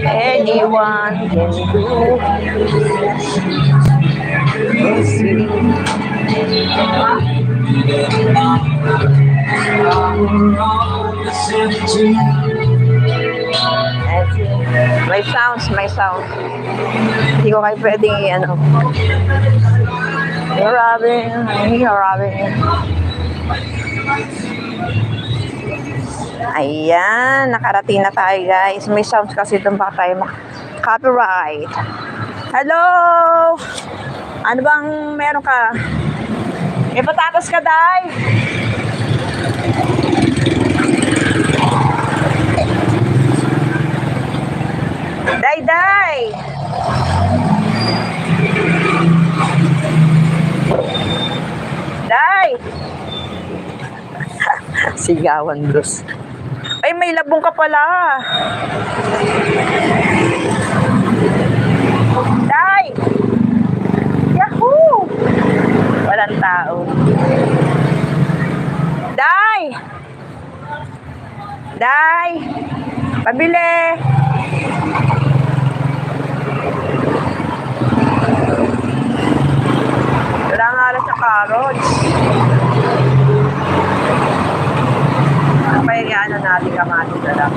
Anyone can do. May sounds, may sound. Hindi ko kayo pwedeng ano. Robin. Ayan, nakarating na tayo guys. May sounds kasi doon baka tayo copyright. Hello! Ano bang meron ka? May patatas ka, Day? Day! Day! Sigawan, bros. Ay, may labong ka pala. Day! Yahoo! Walang tao. Day! Pabili! Wala nga alas sa carrots. Kaya ano natin kamatis na lang.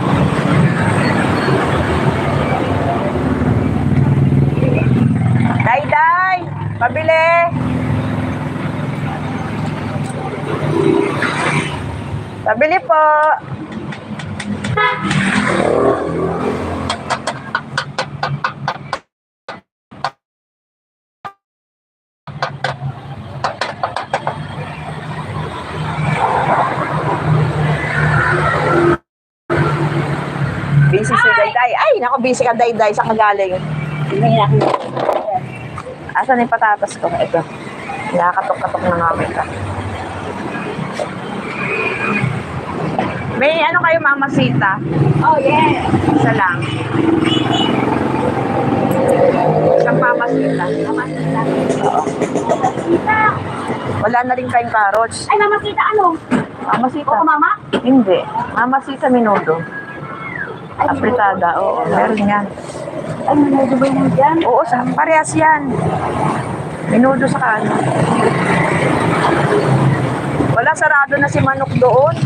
Day! Pabili! Pabili po! Busy si Day. Ay, naku, busy ka, Day. Saan ka galing? Asan yung patatas ko? Ito. Nakakatok-katok na namin ka. May ano kayo, mamasita? Oh, yeah. Isa lang. Isang pamasita. Mamasita. Oo. Mamasita. Wala na rin kayong carrots. Ay, mamasita ano? Mamasita? Oo, mama? Hindi. Mamasita minudo. Apritada. Oo, meron yan. Ay, minudo ba yun dyan? Oo, parehas yan. Minudo sa kano. Wala, sarado na si Manok doon.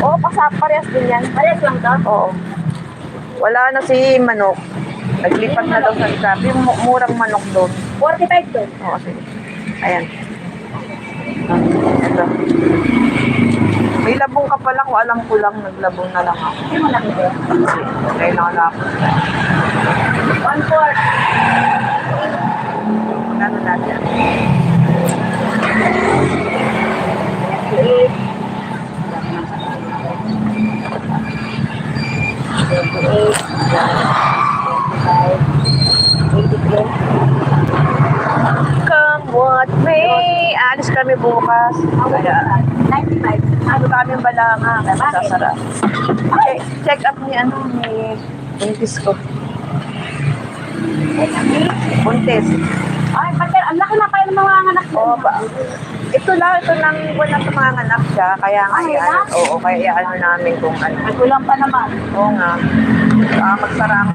Oo, parehas din yan. Parehas lang to? Oo. Wala na si Manok. Naglipat na daw sa isa. Yung murang manok doon. 45 to? Oo, sige. Ayan. Ito. May labong ka pala. Kung alam ko lang, naglabong na lang ako. Hindi mo nakita. Kaya nakalapos na. 1/4. Magkano natin? 28. 83. Come what may. Alis kami bukas. Kaya, 95. ano kami balanga. Kaya Bakit? masasarap. Check up ni buntis ko. Buntis. Ay, bakit? Ang laki na kayo ng mga anak ko. Oo ba? Ito lang wala sa mga anak siya. Kaya nga, Ay, wala? oo, kaya ano namin kung ano. Nagkulang pa naman. Oo nga. Magsarama.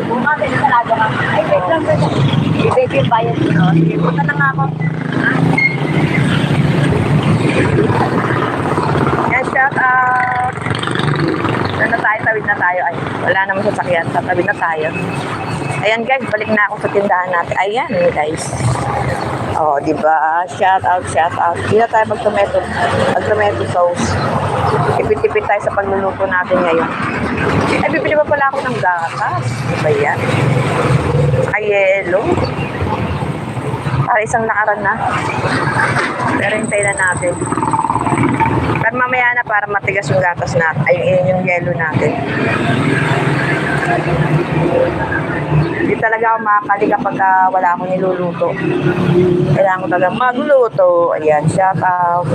Kung nga, din talaga ka. Ay, wait lang. I-bake yung bayad. Sige, punta na nga ako. Yan, shout out. Tawid na tayo. Ay, wala namang sasakyan. Tatawid na tayo. Ayan guys, balik na ako sa tindahan natin. Ayan guys. Oh, di ba? Shout out. Hindi na tayo mag-tomato sauce. Tipid-tipid tayo sa pagluluto natin ngayon. Ay, bibili pa pala ako ng gatas. Di ba yan? Yelo. Para isang lakaran na. Pero hintayin na natin. Pero mamaya na para matigas yung gatas natin. Ay, yung yelo natin. Hindi talaga ako makakali kapag wala akong niluluto. Kailangan ko talaga magluto. Ayan, shout out.